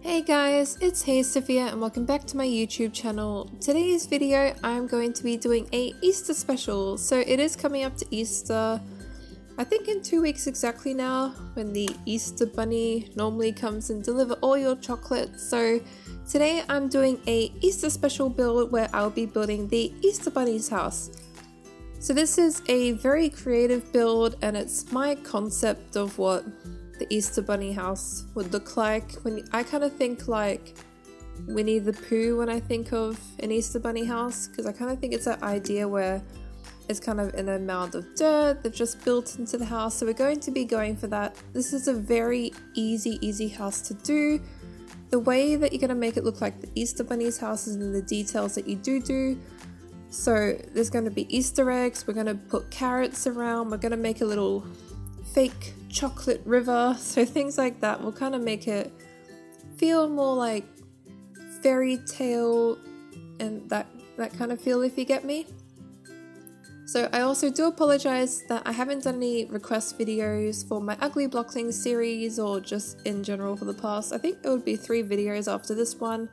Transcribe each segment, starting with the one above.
Hey guys, it's Hey Sophia and welcome back to my YouTube channel. Today's video I'm going to be doing a Easter special. So it is coming up to Easter, I think in 2 weeks exactly now, when the Easter bunny normally comes and deliver all your chocolate. So today I'm doing a Easter special build where I'll be building the Easter bunny's house. So this is a very creative build and it's my concept of what the Easter bunny house would look like. I kind of think like Winnie the Pooh when I think of an Easter bunny house, because I kind of think it's that idea where it's kind of in a mound of dirt they've just built into the house. So we're going to be going for that. This is a very easy house to do. The way that you're going to make it look like the Easter bunny's house is in the details that you do. So there's going to be Easter eggs, we're going to put carrots around, we're going to make a little fake chocolate river, so things like that will kind of make it feel more like fairy tale and that kind of feel, if you get me. So I also do apologize that I haven't done any request videos for my Ugly Blockling series or just in general for the past. I think it would be 3 videos after this one.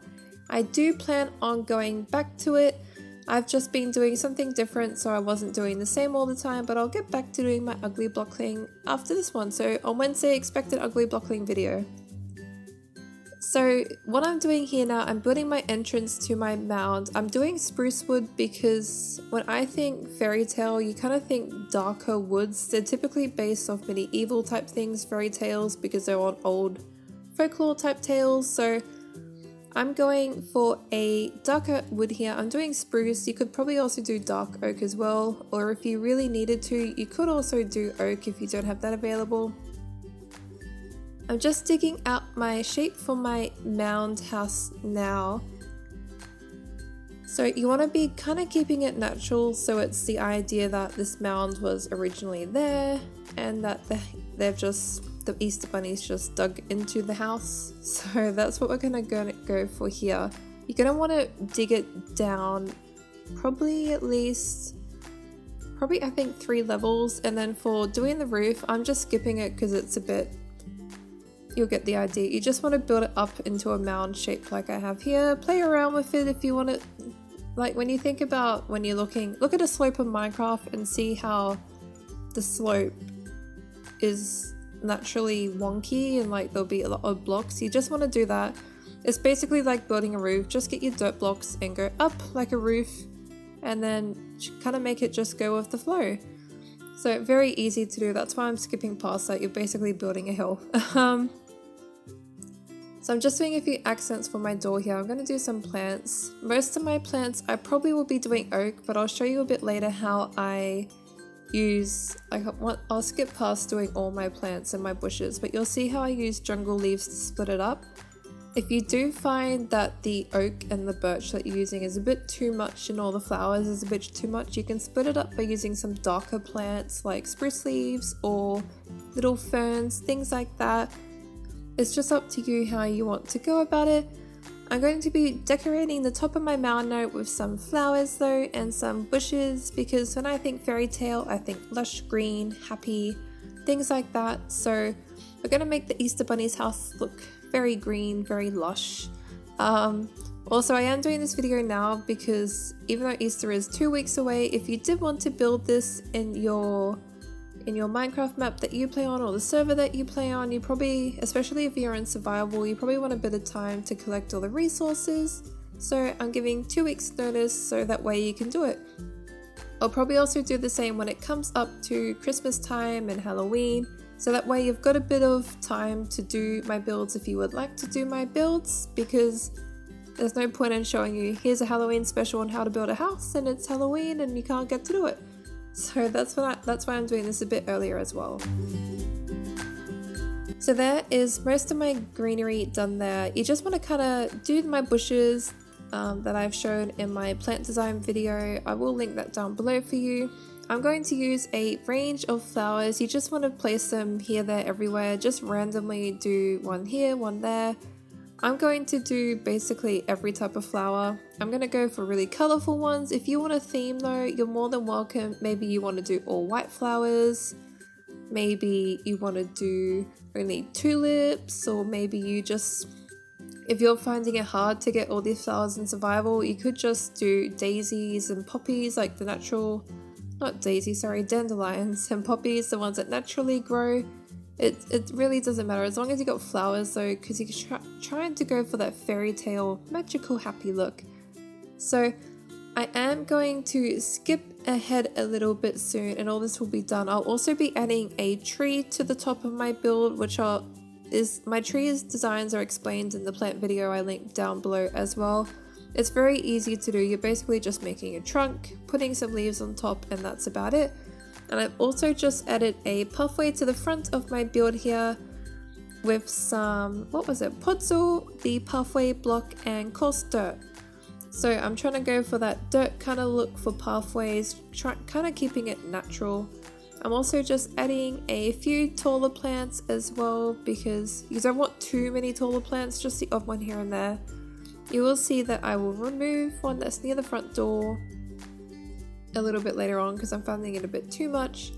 I do plan on going back to it. I've just been doing something different, so I wasn't doing the same all the time, but I'll get back to doing my Ugly Blockling after this one. So on Wednesday, expect an Ugly Blockling video. So what I'm doing here now, I'm building my entrance to my mound. I'm doing spruce wood because when I think fairy tale, you kind of think darker woods. They're typically based off medieval type things, fairy tales, because they're on old folklore type tales. So I'm going for a darker wood here. I'm doing spruce. You could probably also do dark oak as well, or if you really needed to, you could also do oak if you don't have that available. I'm just digging out my shape for my mound house now. So you want to be kind of keeping it natural, so it's the idea that this mound was originally there and that the Easter bunnies just dug into the house. So that's what we're gonna go for here. You're gonna want to dig it down probably I think 3 levels, and then for doing the roof I'm just skipping it because it's a bit, you'll get the idea. You just want to build it up into a mound shape like I have here. Play around with it if you want it. Like when you think about when you're look at a slope of Minecraft and see how the slope is naturally wonky and like there'll be a lot of blocks. You just want to do that. It's basically like building a roof. Just get your dirt blocks and go up like a roof, and then kind of make it just go with the flow. So very easy to do. That's why I'm skipping past that. You're basically building a hill. So I'm just doing a few accents for my door here. I'm going to do some plants. Most of my plants I probably will be doing oak, but I'll show you a bit later how I use, I'll skip past doing all my plants and my bushes, but you'll see how I use jungle leaves to split it up. If you do find that the oak and the birch that you're using is a bit too much and all the flowers is a bit too much, you can split it up by using some darker plants like spruce leaves or little ferns, things like that. It's just up to you how you want to go about it. I'm going to be decorating the top of my mound now with some flowers though and some bushes, because when I think fairy tale I think lush green, happy, things like that. So we're going to make the Easter bunny's house look very green, very lush. Also I am doing this video now because even though Easter is 2 weeks away, if you did want to build this in your Minecraft map that you play on or the server that you play on, you probably, especially if you're in survival, you probably want a bit of time to collect all the resources. So I'm giving 2 weeks notice so that way you can do it. I'll probably also do the same when it comes up to Christmas time and Halloween, so that way you've got a bit of time to do my builds if you would like to do my builds, because there's no point in showing you here's a Halloween special on how to build a house and it's Halloween and you can't get to do it. So that's why I'm doing this a bit earlier as well. So there is most of my greenery done there. You just want to kind of do my bushes that I've shown in my plant design video. I will link that down below for you. I'm going to use a range of flowers. You just want to place them here, there, everywhere. Just randomly do one here, one there. I'm going to do basically every type of flower. I'm going to go for really colourful ones. If you want a theme though, you're more than welcome. Maybe you want to do all white flowers. Maybe you want to do only tulips, or maybe you just if you're finding it hard to get all these flowers in survival, you could just do daisies and poppies, like the natural, not daisies, sorry, dandelions and poppies, the ones that naturally grow. It really doesn't matter as long as you got flowers though, because you're trying to go for that fairy tale magical happy look. So I am going to skip ahead a little bit soon and all this will be done. I'll also be adding a tree to the top of my build, which my tree's designs are explained in the plant video I linked down below as well. It's very easy to do. You're basically just making a trunk, putting some leaves on top, and that's about it. And I've also just added a pathway to the front of my build here with some, what was it, podzol, the pathway block, and coarse dirt. So I'm trying to go for that dirt kind of look for pathways, kind of keeping it natural. I'm also just adding a few taller plants as well because you don't want too many taller plants, just the odd one here and there. You will see that I will remove one that's near the front door a little bit later on because I'm finding it a bit too much.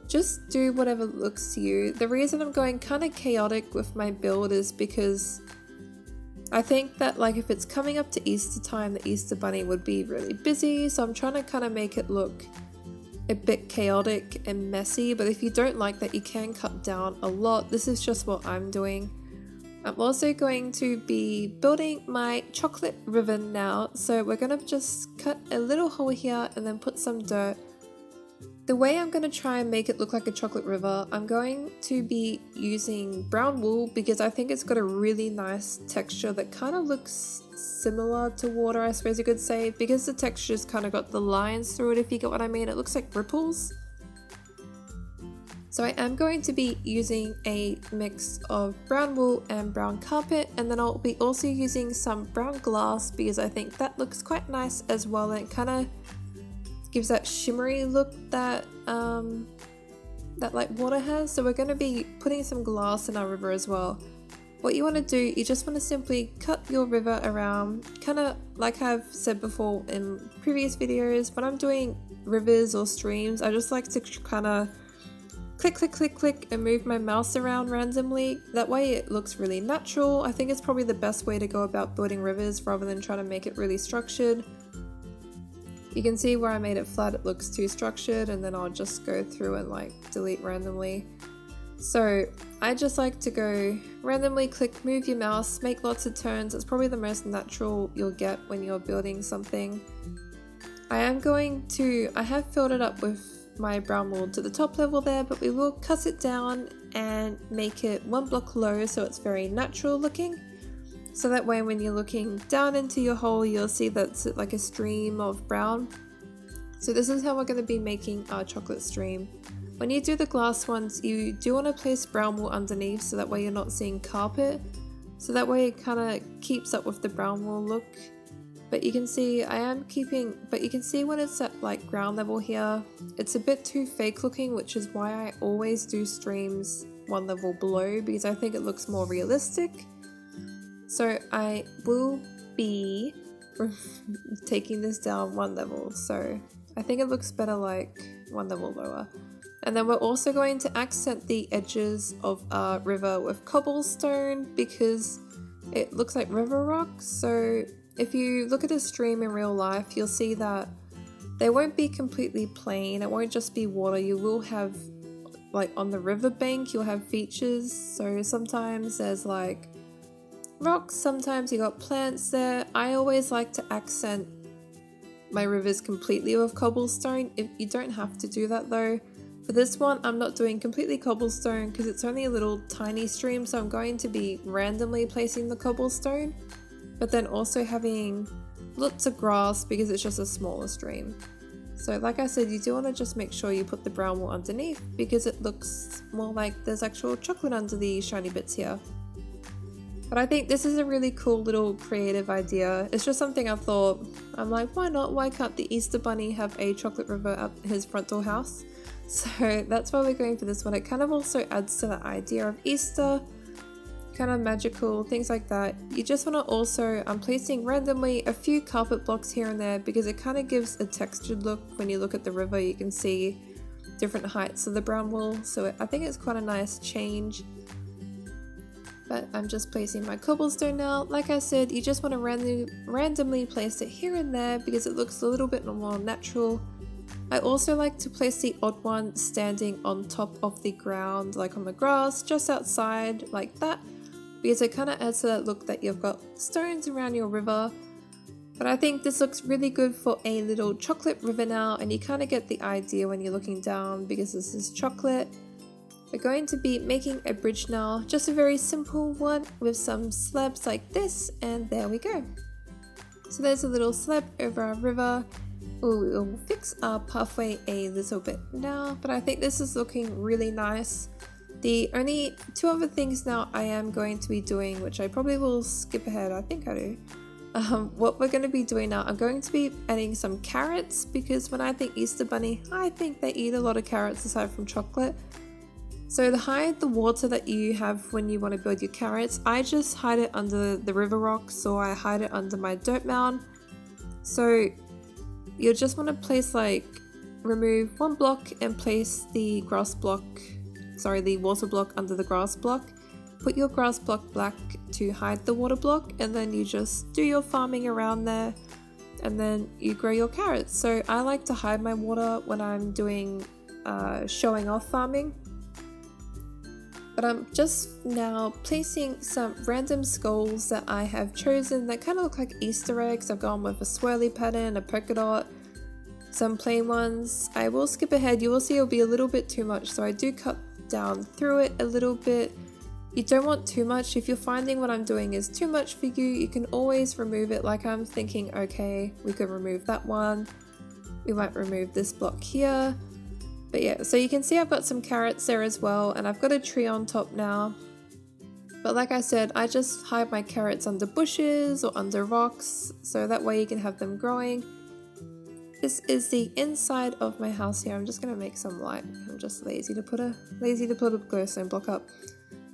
Just do whatever looks to you. The reason I'm going kind of chaotic with my build is because I think that like if it's coming up to Easter time, the Easter bunny would be really busy, so I'm trying to kind of make it look a bit chaotic and messy, but if you don't like that you can cut down a lot. This is just what I'm doing. I'm also going to be building my chocolate ribbon now, so we're going to just cut a little hole here and then put some dirt. The way I'm going to try and make it look like a chocolate river, I'm going to be using brown wool because I think it's got a really nice texture that kind of looks similar to water, I suppose you could say, because the texture's kind of got the lines through it, if you get what I mean. It looks like ripples. So I am going to be using a mix of brown wool and brown carpet, and then I'll be also using some brown glass because I think that looks quite nice as well, and it kind of gives that shimmery look that that like water has. So we're going to be putting some glass in our river as well. What you want to do, you just want to simply cut your river around, kind of like I've said before in previous videos. When I'm doing rivers or streams, I just like to kind of click click click click and move my mouse around randomly. That way it looks really natural. I think it's probably the best way to go about building rivers rather than trying to make it really structured. You can see where I made it flat, it looks too structured, and then I'll just go through and like delete randomly. So I just like to go randomly click, move your mouse, make lots of turns. It's probably the most natural you'll get when you're building something. I have filled it up with my brown wool to the top level there, but we will cut it down and make it one block low so it's very natural looking. So that way when you're looking down into your hole, you'll see that's like a stream of brown. So this is how we're going to be making our chocolate stream. When you do the glass ones, you do want to place brown wool underneath so that way you're not seeing carpet. So that way it kind of keeps up with the brown wool look. But you can see you can see when it's at like ground level here, it's a bit too fake looking, which is why I always do streams one level below because I think it looks more realistic. So I will be taking this down one level, so I think it looks better like one level lower. And then we're also going to accent the edges of our river with cobblestone because it looks like river rock. So if you look at a stream in real life, you'll see that they won't be completely plain. It won't just be water. You will have, like on the river bank, you'll have features. So sometimes there's like rocks, sometimes you got plants there. I always like to accent my rivers completely with cobblestone. If you don't have to do that though. For this one, I'm not doing completely cobblestone because it's only a little tiny stream, so I'm going to be randomly placing the cobblestone, but then also having lots of grass because it's just a smaller stream. So like I said, you do want to just make sure you put the brown wool underneath because it looks more like there's actual chocolate under the shiny bits here. But I think this is a really cool little creative idea. It's just something I thought, I'm like, why not? Why can't the Easter Bunny have a chocolate river at his front door house? So that's why we're going for this one. It kind of also adds to the idea of Easter, kind of magical, things like that. You just want to also, I'm placing randomly a few carpet blocks here and there because it kind of gives a textured look. When you look at the river, you can see different heights of the brown wool. So I think it's quite a nice change. But I'm just placing my cobblestone now. Like I said, you just want to randomly place it here and there because it looks a little bit more natural. I also like to place the odd one standing on top of the ground, like on the grass, just outside, like that, because it kind of adds to that look that you've got stones around your river. But I think this looks really good for a little chocolate river now, and you kind of get the idea when you're looking down because this is chocolate. We're going to be making a bridge now, just a very simple one with some slabs like this, and there we go. So there's a little slab over our river. We'll fix our pathway a little bit now, but I think this is looking really nice. The only two other things now I am going to be doing, which I probably will skip ahead, I think I do. What we're going to be doing now, I'm going to be adding some carrots because when I think Easter Bunny, I think they eat a lot of carrots aside from chocolate. So to hide the water that you have when you want to build your carrots, I just hide it under the river rocks, or I hide it under my dirt mound. So you'll just want to place remove one block and place the the water block under the grass block. Put your grass block back to hide the water block, and then you just do your farming around there, and then you grow your carrots. So I like to hide my water when I'm doing showing off farming. But I'm just now placing some random skulls that I have chosen that kind of look like Easter eggs. I've gone with a swirly pattern, a polka dot, some plain ones. I will skip ahead, you will see it'll be a little bit too much, so I do cut down through it a little bit. You don't want too much. If you're finding what I'm doing is too much for you, you can always remove it. Like I'm thinking, okay, we could remove that one. We might remove this block here. But yeah, so you can see I've got some carrots there as well, and I've got a tree on top now. But like I said, I just hide my carrots under bushes or under rocks, so that way you can have them growing. This is the inside of my house here. I'm just gonna make some light. I'm just lazy to put a glowstone block up.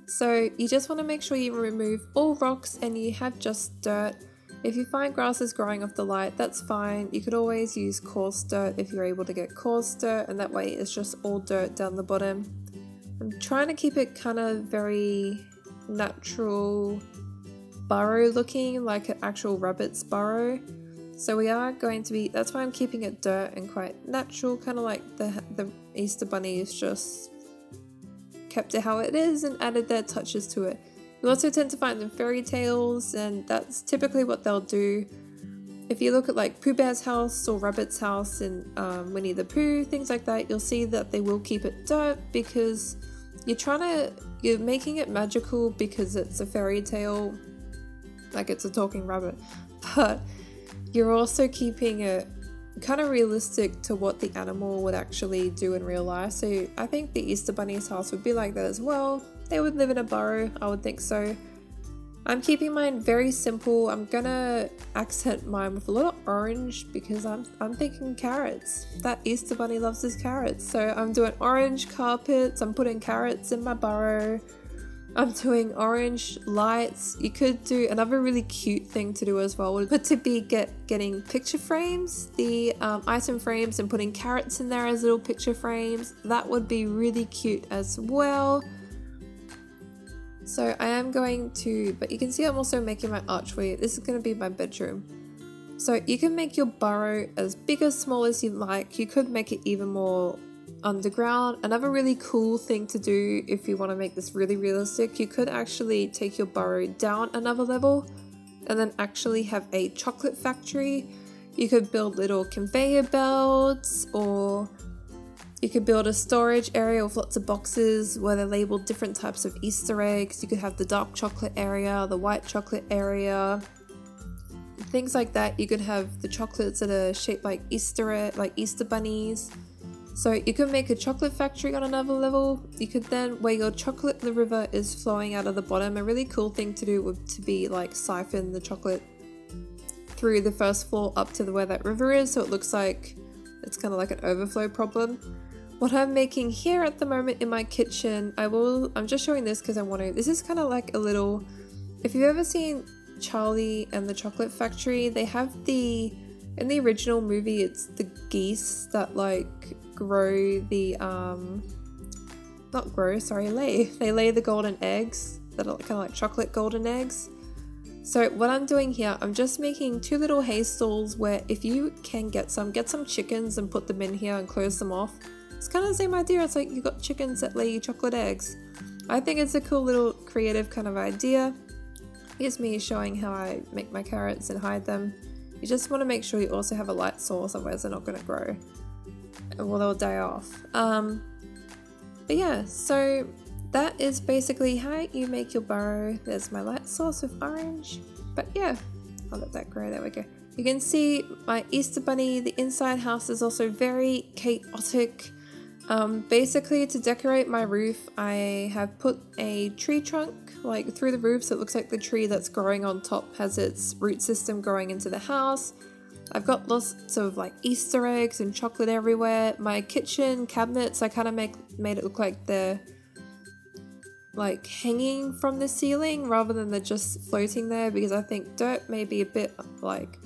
So you just want to make sure you remove all rocks and you have just dirt. If you find grass is growing off the light, that's fine. You could always use coarse dirt if you're able to get coarse dirt, and that way it's just all dirt down the bottom. I'm trying to keep it kind of very natural burrow looking, like an actual rabbit's burrow. So we are going to be, that's why I'm keeping it dirt and quite natural, kind of like the Easter Bunny is just kept it how it is and added their touches to it. You also tend to find them fairy tales, and that's typically what they'll do. If you look at like Pooh Bear's house or Rabbit's house in Winnie the Pooh, things like that, you'll see that they will keep it dirt because you're making it magical because it's a fairy tale, like it's a talking rabbit, but you're also keeping it kind of realistic to what the animal would actually do in real life. So I think the Easter Bunny's house would be like that as well. They would live in a burrow, I would think so. I'm keeping mine very simple. I'm gonna accent mine with a lot of orange because I'm thinking carrots. That Easter Bunny loves his carrots. So I'm doing orange carpets, I'm putting carrots in my burrow. I'm doing orange lights. You could do another really cute thing to do as well would to be getting picture frames, the item frames, and putting carrots in there as little picture frames. That would be really cute as well. So I am going to, but you can see I'm also making my archway. This is going to be my bedroom. So you can make your burrow as big or small as you like. You could make it even more underground. Another really cool thing to do if you want to make this really realistic, you could actually take your burrow down another level and then actually have a chocolate factory. You could build little conveyor belts, or you could build a storage area with lots of boxes where they're labeled different types of Easter eggs. You could have the dark chocolate area, the white chocolate area, things like that. You could have the chocolates that are shaped like Easter bunnies. So you could make a chocolate factory on another level. You could then, where your chocolate river is flowing out of the bottom, a really cool thing to do would to be like siphon the chocolate through the first floor up to where that river is, so it looks like it's kind of like an overflow problem. What I'm making here at the moment in my kitchen, I'm just showing this because this is kind of like a little, if you've ever seen Charlie and the Chocolate Factory, they have in the original movie, it's the geese that like grow the, they lay the golden eggs. that are kind of like chocolate golden eggs. So what I'm doing here, I'm just making 2 little hay stalls where if you can get some chickens and put them in here and close them off. It's kind of the same idea. It's like you got chickens that lay you chocolate eggs. I think it's a cool little creative kind of idea. Here's me showing how I make my carrots and hide them. You just want to make sure you also have a light source, otherwise they're not going to grow. Well, they'll die off. But yeah, so that is basically how you make your burrow. There's my light source of orange. But yeah, I'll let that grow. There we go. You can see my Easter bunny. The inside house is also very chaotic. Basically, to decorate my roof, I have put a tree trunk like through the roof, so it looks like the tree that's growing on top has its root system growing into the house. I've got lots of like Easter eggs and chocolate everywhere. My kitchen cabinets, I kind of made it look like they're like hanging from the ceiling rather than they're just floating there, because I think dirt may be a bit like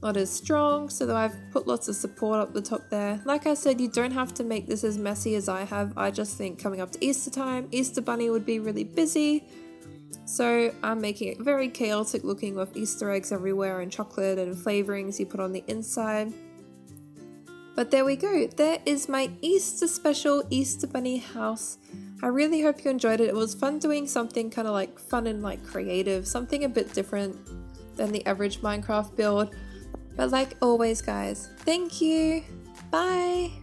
not as strong, so that I've put lots of support up the top there. Like I said, you don't have to make this as messy as I have. I just think coming up to Easter time, Easter bunny would be really busy. So I'm making it very chaotic looking with Easter eggs everywhere and chocolate and flavorings you put on the inside. But there we go. There is my Easter special Easter bunny house. I really hope you enjoyed it. It was fun doing something kind of like fun and like creative, something a bit different than the average Minecraft build. But like always guys, thank you. Bye.